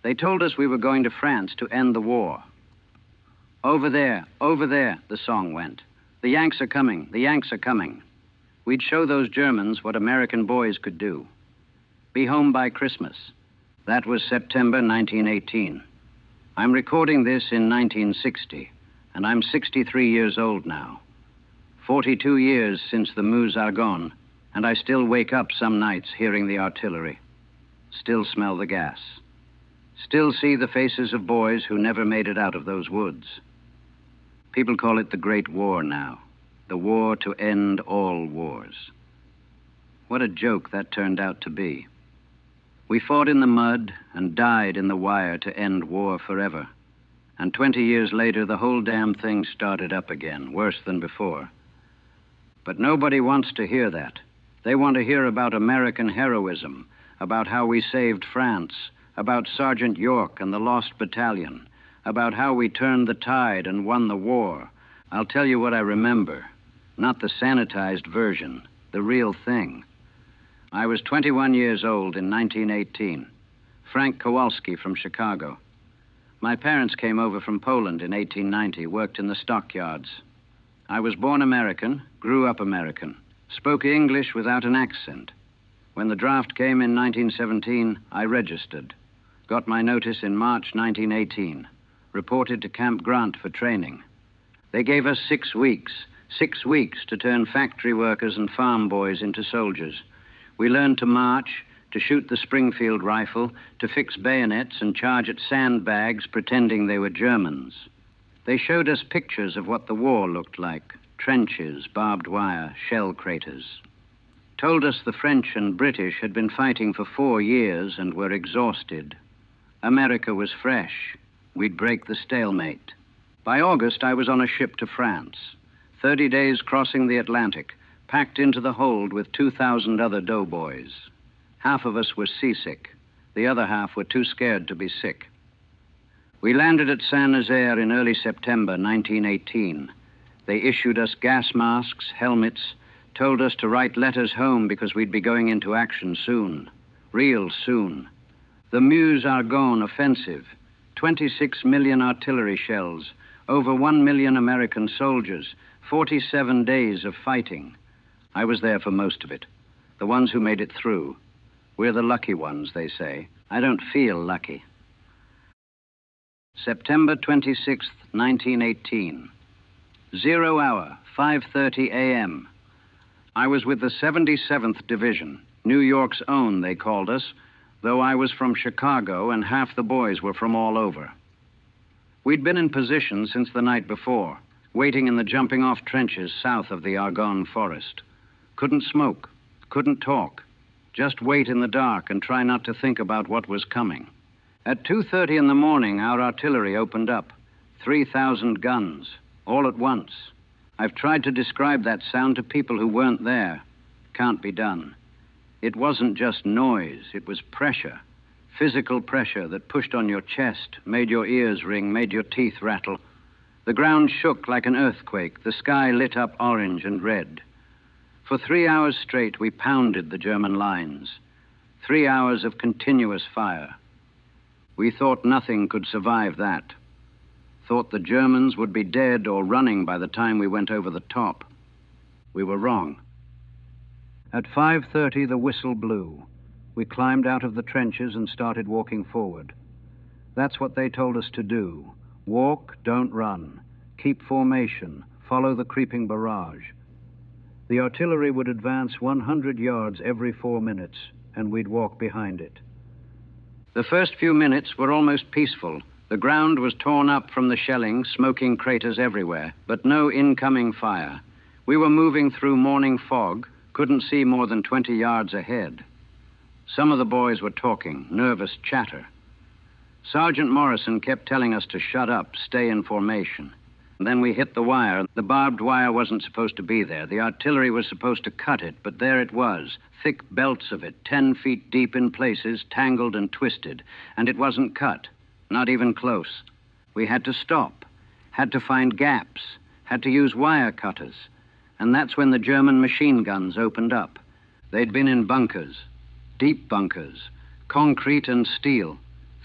They told us we were going to France to end the war. Over there, the song went. The Yanks are coming, the Yanks are coming. We'd show those Germans what American boys could do. Be home by Christmas. That was September 1918. I'm recording this in 1960, and I'm 63 years old now. 42 years since the Meuse Argonne, and I still wake up some nights hearing the artillery. Still smell the gas. Still see the faces of boys who never made it out of those woods. People call it the Great War now, the war to end all wars. What a joke that turned out to be. We fought in the mud and died in the wire to end war forever. And 20 years later, the whole damn thing started up again, worse than before. But nobody wants to hear that. They want to hear about American heroism, about how we saved France, about Sergeant York and the Lost Battalion, about how we turned the tide and won the war. I'll tell you what I remember, not the sanitized version, the real thing. I was 21 years old in 1918. Frank Kowalski from Chicago. My parents came over from Poland in 1890, worked in the stockyards. I was born American, grew up American, spoke English without an accent. When the draft came in 1917, I registered. Got my notice in March 1918. Reported to Camp Grant for training. They gave us 6 weeks to turn factory workers and farm boys into soldiers. We learned to march, to shoot the Springfield rifle, to fix bayonets and charge at sandbags pretending they were Germans. They showed us pictures of what the war looked like. Trenches, barbed wire, shell craters. Told us the French and British had been fighting for 4 years and were exhausted. America was fresh. We'd break the stalemate. By August, I was on a ship to France. 30 days crossing the Atlantic, packed into the hold with 2,000 other doughboys. Half of us were seasick. The other half were too scared to be sick. We landed at Saint-Nazaire in early September 1918. They issued us gas masks, helmets, told us to write letters home because we'd be going into action soon. Real soon. The Meuse Argonne offensive. 26 million artillery shells, over 1 million American soldiers, 47 days of fighting. I was there for most of it, the ones who made it through. We're the lucky ones, they say. I don't feel lucky. September 26th, 1918. 0 hour, 5:30 a.m. I was with the 77th Division, New York's own, they called us, though I was from Chicago and half the boys were from all over. We'd been in position since the night before, waiting in the jumping-off trenches south of the Argonne forest. Couldn't smoke, couldn't talk, just wait in the dark and try not to think about what was coming. At 2:30 in the morning, our artillery opened up. 3,000 guns, all at once. I've tried to describe that sound to people who weren't there. Can't be done. It wasn't just noise, it was pressure. Physical pressure that pushed on your chest, made your ears ring, made your teeth rattle. The ground shook like an earthquake. The sky lit up orange and red. For 3 hours straight, we pounded the German lines. 3 hours of continuous fire. We thought nothing could survive that. Thought the Germans would be dead or running by the time we went over the top. We were wrong. At 5:30, the whistle blew. We climbed out of the trenches and started walking forward. That's what they told us to do. Walk, don't run. Keep formation. Follow the creeping barrage. The artillery would advance 100 yards every 4 minutes, and we'd walk behind it. The first few minutes were almost peaceful. The ground was torn up from the shelling, smoking craters everywhere, but no incoming fire. We were moving through morning fog, couldn't see more than 20 yards ahead. Some of the boys were talking, nervous chatter. Sergeant Morrison kept telling us to shut up, stay in formation. And then we hit the wire. The barbed wire wasn't supposed to be there. The artillery was supposed to cut it, but there it was, thick belts of it, 10 feet deep in places, tangled and twisted. And it wasn't cut, not even close. We had to stop, had to find gaps, had to use wire cutters. And that's when the German machine guns opened up. They'd been in bunkers, deep bunkers, concrete and steel,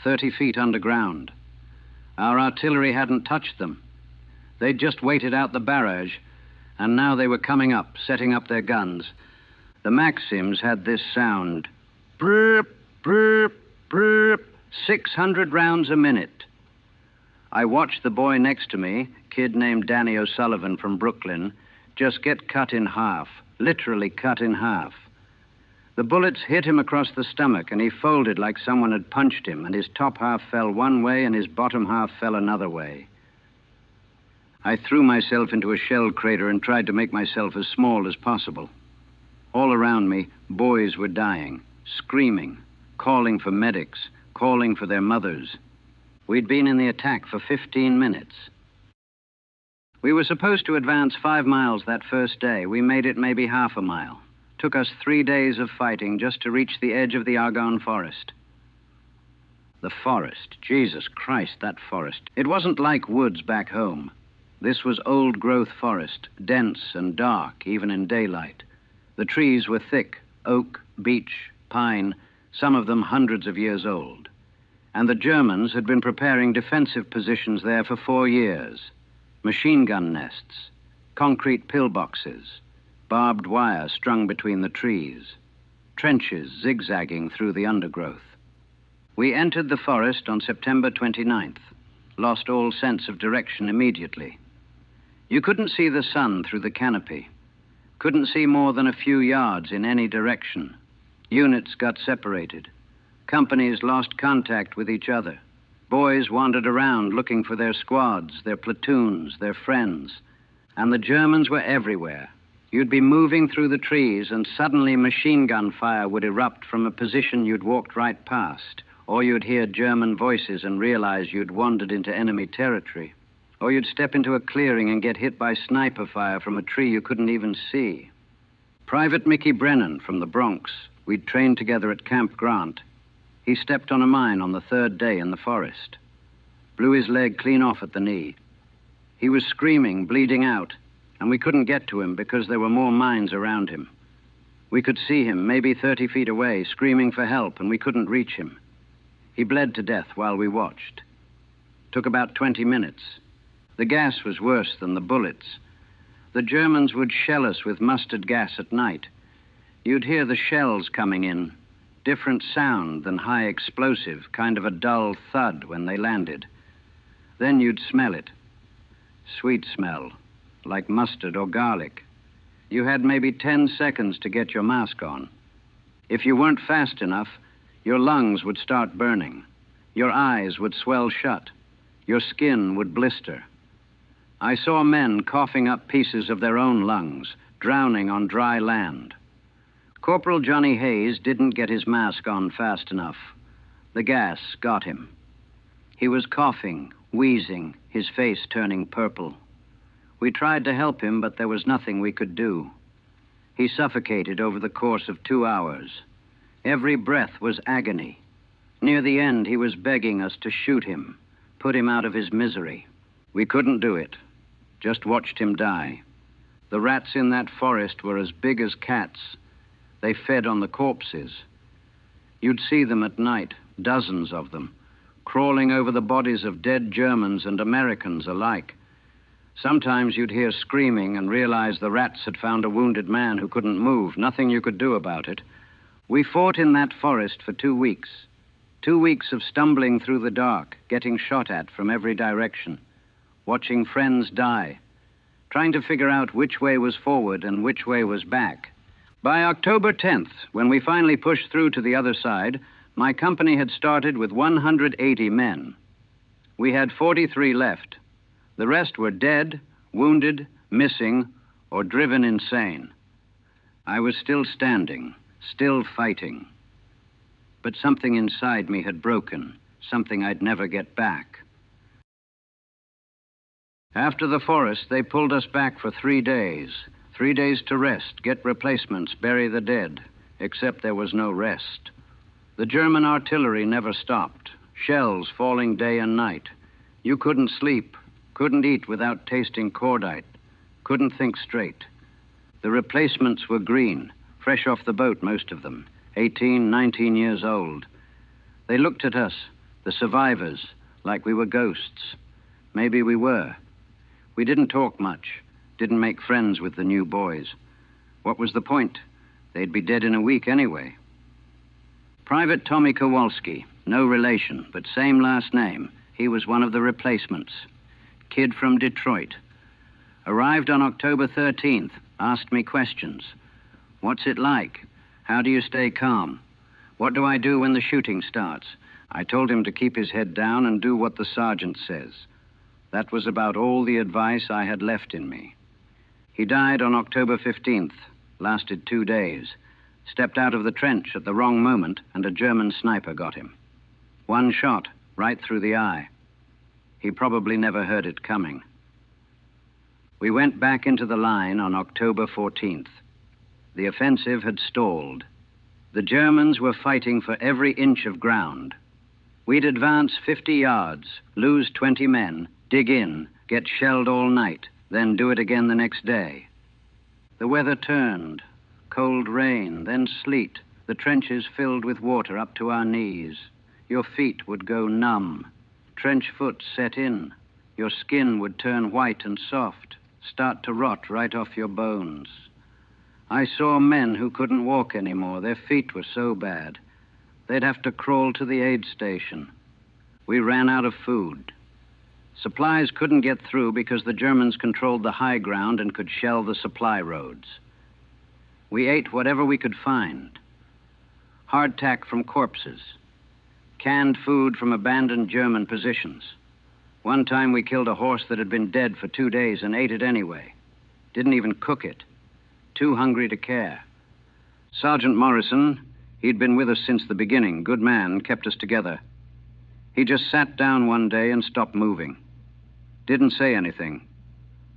30 feet underground. Our artillery hadn't touched them. They'd just waited out the barrage, and now they were coming up, setting up their guns. The Maxims had this sound. Brrp, brrp, brrp, 600 rounds a minute. I watched the boy next to me, kid named Danny O'Sullivan from Brooklyn, just get cut in half, literally cut in half. The bullets hit him across the stomach, and he folded like someone had punched him, and his top half fell one way and his bottom half fell another way. I threw myself into a shell crater and tried to make myself as small as possible. All around me, boys were dying, screaming, calling for medics, calling for their mothers. We'd been in the attack for 15 minutes. We were supposed to advance 5 miles that first day. We made it maybe half a mile. Took us 3 days of fighting just to reach the edge of the Argonne forest. The forest, Jesus Christ, that forest. It wasn't like woods back home. This was old-growth forest, dense and dark, even in daylight. The trees were thick, oak, beech, pine, some of them hundreds of years old. And the Germans had been preparing defensive positions there for 4 years. Machine gun nests, concrete pillboxes, barbed wire strung between the trees, trenches zigzagging through the undergrowth. We entered the forest on September 29th, lost all sense of direction immediately. You couldn't see the sun through the canopy, couldn't see more than a few yards in any direction. Units got separated. Companies lost contact with each other. Boys wandered around looking for their squads, their platoons, their friends. And the Germans were everywhere. You'd be moving through the trees and suddenly machine gun fire would erupt from a position you'd walked right past. Or you'd hear German voices and realize you'd wandered into enemy territory. Or you'd step into a clearing and get hit by sniper fire from a tree you couldn't even see. Private Mickey Brennan from the Bronx, we'd trained together at Camp Grant. He stepped on a mine on the 3rd day in the forest. Blew his leg clean off at the knee. He was screaming, bleeding out, and we couldn't get to him because there were more mines around him. We could see him, maybe 30 feet away, screaming for help, and we couldn't reach him. He bled to death while we watched. Took about 20 minutes. The gas was worse than the bullets. The Germans would shell us with mustard gas at night. You'd hear the shells coming in. Different sound than high explosive, kind of a dull thud when they landed. Then you'd smell it. Sweet smell, like mustard or garlic. You had maybe 10 seconds to get your mask on. If you weren't fast enough, your lungs would start burning. Your eyes would swell shut. Your skin would blister. I saw men coughing up pieces of their own lungs, drowning on dry land. Corporal Johnny Hayes didn't get his mask on fast enough. The gas got him. He was coughing, wheezing, his face turning purple. We tried to help him, but there was nothing we could do. He suffocated over the course of 2 hours. Every breath was agony. Near the end, he was begging us to shoot him, put him out of his misery. We couldn't do it. Just watched him die. The rats in that forest were as big as cats. They fed on the corpses. You'd see them at night, dozens of them, crawling over the bodies of dead Germans and Americans alike. Sometimes you'd hear screaming and realize the rats had found a wounded man who couldn't move, nothing you could do about it. We fought in that forest for 2 weeks. 2 weeks of stumbling through the dark, getting shot at from every direction, watching friends die, trying to figure out which way was forward and which way was back. By October 10th, when we finally pushed through to the other side, my company had started with 180 men. We had 43 left. The rest were dead, wounded, missing, or driven insane. I was still standing, still fighting. But something inside me had broken, something I'd never get back. After the forest, they pulled us back for 3 days. 3 days to rest, get replacements, bury the dead, except there was no rest. The German artillery never stopped, shells falling day and night. You couldn't sleep, couldn't eat without tasting cordite, couldn't think straight. The replacements were green, fresh off the boat, most of them, 18, 19 years old. They looked at us, The survivors, like we were ghosts. Maybe we were. We didn't talk much, didn't make friends with the new boys. What was the point? They'd be dead in a week anyway. Private Tommy Kowalski, no relation, but same last name. He was one of the replacements. Kid from Detroit. Arrived on October 13th, asked me questions. What's it like? How do you stay calm? What do I do when the shooting starts? I told him to keep his head down and do what the sergeant says. That was about all the advice I had left in me. He died on October 15th, lasted 2 days. Stepped out of the trench at the wrong moment, and a German sniper got him. One shot, right through the eye. He probably never heard it coming. We went back into the line on October 14th. The offensive had stalled. The Germans were fighting for every inch of ground. We'd advance 50 yards, lose 20 men, dig in, get shelled all night, then do it again the next day. The weather turned. Cold rain, then sleet. The trenches filled with water up to our knees. Your feet would go numb. Trench foot set in. Your skin would turn white and soft, start to rot right off your bones. I saw men who couldn't walk anymore. Their feet were so bad. They'd have to crawl to the aid station. We ran out of food. Supplies couldn't get through because the Germans controlled the high ground and could shell the supply roads. We ate whatever we could find. Hardtack from corpses. Canned food from abandoned German positions. One time we killed a horse that had been dead for 2 days and ate it anyway. Didn't even cook it. Too hungry to care. Sergeant Morrison, he'd been with us since the beginning. Good man, kept us together. He just sat down one day and stopped moving. Didn't say anything.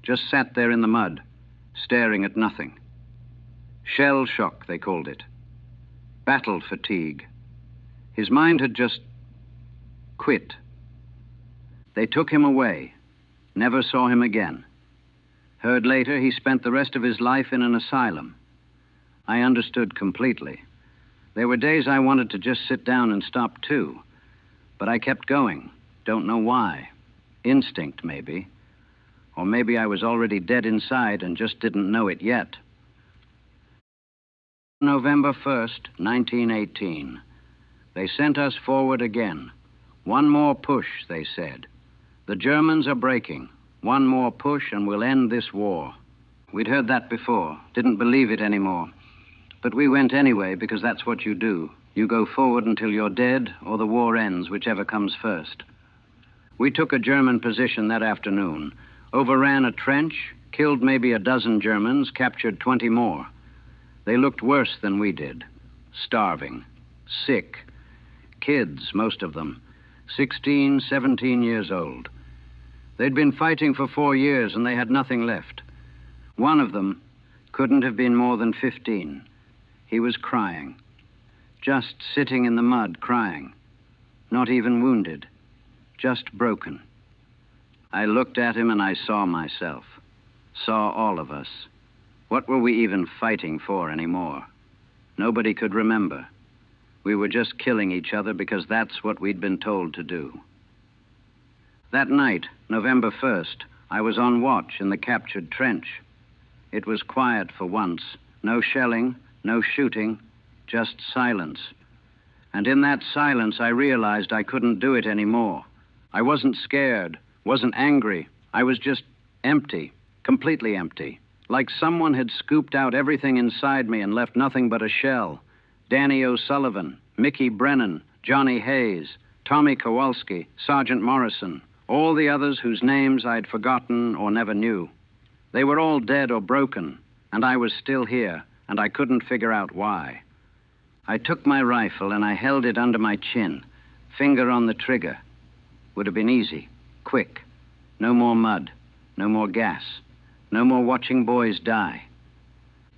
Just sat there in the mud, staring at nothing. Shell shock, they called it. Battle fatigue. His mind had just quit. They took him away. Never saw him again. Heard later he spent the rest of his life in an asylum. I understood completely. There were days I wanted to just sit down and stop too. But I kept going. Don't know why. Instinct, maybe. Or maybe I was already dead inside and just didn't know it yet. November 1st, 1918. They sent us forward again. One more push, they said. The Germans are breaking. One more push and we'll end this war. We'd heard that before, didn't believe it anymore. But we went anyway because that's what you do. You go forward until you're dead or the war ends, whichever comes first. We took a German position that afternoon, overran a trench, killed maybe a dozen Germans, captured 20 more. They looked worse than we did. Starving. Sick. Kids, most of them. 16, 17 years old. They'd been fighting for 4 years and they had nothing left. One of them couldn't have been more than 15. He was crying. Just sitting in the mud crying. Not even wounded. Just broken. I looked at him and I saw myself. Saw all of us. What were we even fighting for anymore? Nobody could remember. We were just killing each other because that's what we'd been told to do. That night, November 1st, I was on watch in the captured trench. It was quiet for once. No shelling, no shooting, just silence. And in that silence, I realized I couldn't do it anymore. I wasn't scared, wasn't angry. I was just empty, completely empty. Like someone had scooped out everything inside me and left nothing but a shell. Danny O'Sullivan, Mickey Brennan, Johnny Hayes, Tommy Kowalski, Sergeant Morrison, all the others whose names I'd forgotten or never knew. They were all dead or broken, and I was still here, and I couldn't figure out why. I took my rifle and I held it under my chin, finger on the trigger. Would have been easy, quick. No more mud, no more gas. No more watching boys die.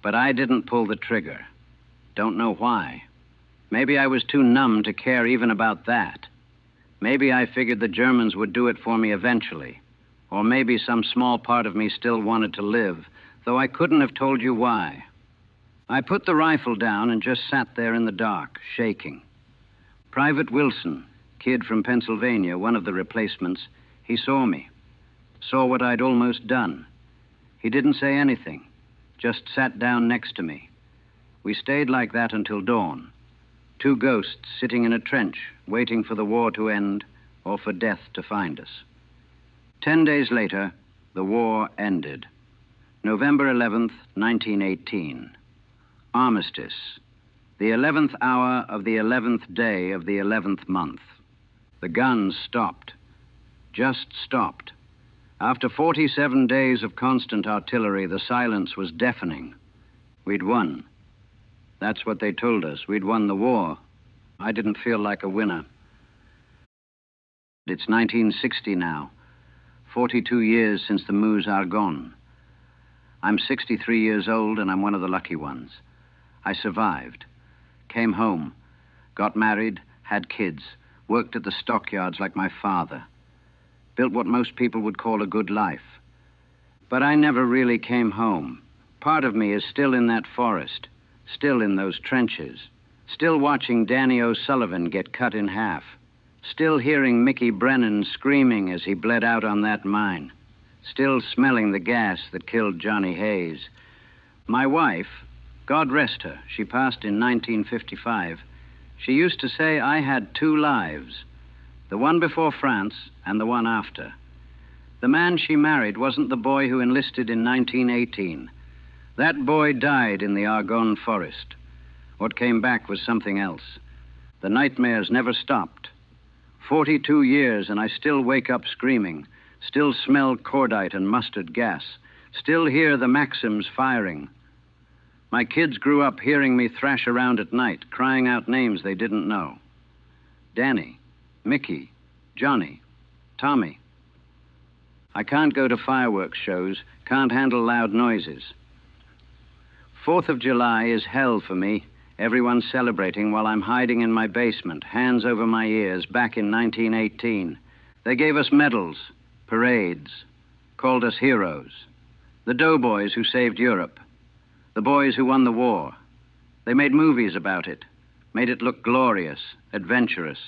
But I didn't pull the trigger. Don't know why. Maybe I was too numb to care even about that. Maybe I figured the Germans would do it for me eventually. Or maybe some small part of me still wanted to live, though I couldn't have told you why. I put the rifle down and just sat there in the dark, shaking. Private Wilson, kid from Pennsylvania, one of the replacements, he saw me, saw what I'd almost done. He didn't say anything, just sat down next to me. We stayed like that until dawn. Two ghosts sitting in a trench, waiting for the war to end or for death to find us. 10 days later, the war ended. November 11th, 1918. Armistice. The 11th hour of the 11th day of the 11th month. The guns stopped. Just stopped. After 47 days of constant artillery, the silence was deafening. We'd won. That's what they told us. We'd won the war. I didn't feel like a winner. It's 1960 now. 42 years since the Meuse, Argonne. I'm 63 years old, and I'm one of the lucky ones. I survived. Came home. Got married, had kids. Worked at the stockyards like my father. Built what most people would call a good life. But I never really came home. Part of me is still in that forest, still in those trenches, still watching Danny O'Sullivan get cut in half, still hearing Mickey Brennan screaming as he bled out on that mine, still smelling the gas that killed Johnny Hayes. My wife, God rest her, she passed in 1955, she used to say I had two lives, the one before France and the one after. The man she married wasn't the boy who enlisted in 1918. That boy died in the Argonne forest. What came back was something else. The nightmares never stopped. 42 years, and I still wake up screaming, still smell cordite and mustard gas, still hear the Maxims firing. My kids grew up hearing me thrash around at night, crying out names they didn't know. Danny, Mickey, Johnny, Tommy. I can't go to fireworks shows, can't handle loud noises. 4th of July is hell for me. Everyone's celebrating while I'm hiding in my basement, hands over my ears, back in 1918. They gave us medals, parades, called us heroes. The Doughboys who saved Europe, the boys who won the war. They made movies about it, made it look glorious, adventurous.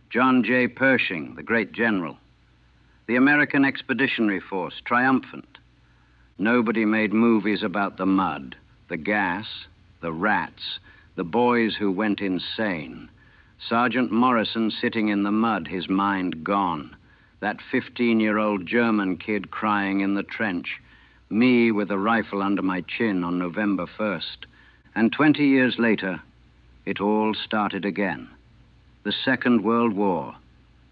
John J. Pershing, the great general. The American Expeditionary Force, triumphant. Nobody made movies about the mud, the gas, the rats, the boys who went insane. Sergeant Morrison sitting in the mud, his mind gone. That 15-year-old German kid crying in the trench. Me with a rifle under my chin on November 1st. And 20 years later, it all started again. The Second World War.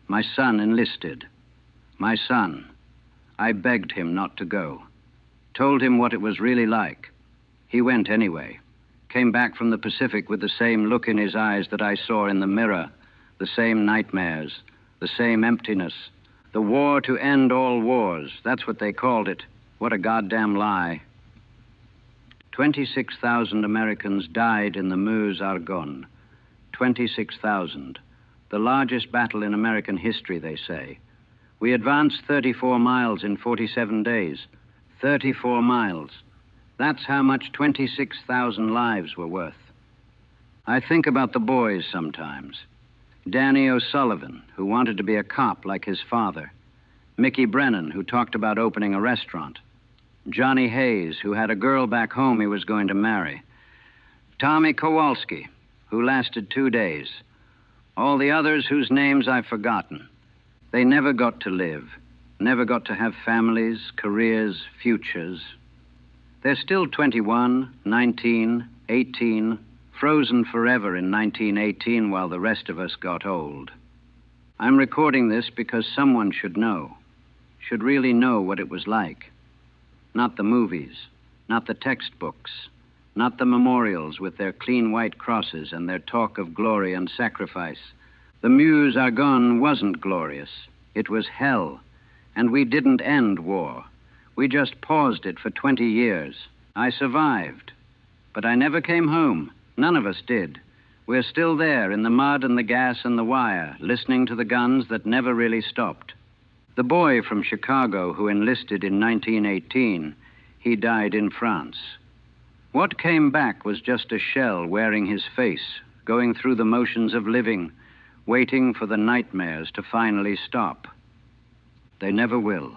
My son enlisted. My son. I begged him not to go. Told him what it was really like. He went anyway. Came back from the Pacific with the same look in his eyes that I saw in the mirror. The same nightmares. The same emptiness. The war to end all wars. That's what they called it. What a goddamn lie. 26,000 Americans died in the Meuse, Argonne. 26,000. The largest battle in American history, they say. We advanced 34 miles in 47 days. 34 miles. That's how much 26,000 lives were worth. I think about the boys sometimes. Danny O'Sullivan, who wanted to be a cop like his father. Mickey Brennan, who talked about opening a restaurant. Johnny Hayes, who had a girl back home he was going to marry. Tommy Kowalski, who lasted 2 days. All the others whose names I've forgotten. They never got to live, never got to have families, careers, futures. They're still 21, 19, 18, frozen forever in 1918 while the rest of us got old. I'm recording this because someone should know, should really know what it was like. Not the movies, not the textbooks, not the memorials with their clean white crosses and their talk of glory and sacrifice. The Meuse Argonne wasn't glorious. It was hell. And we didn't end war. We just paused it for 20 years. I survived. But I never came home. None of us did. We're still there in the mud and the gas and the wire, listening to the guns that never really stopped. The boy from Chicago who enlisted in 1918, he died in France. What came back was just a shell wearing his face, going through the motions of living, waiting for the nightmares to finally stop. They never will.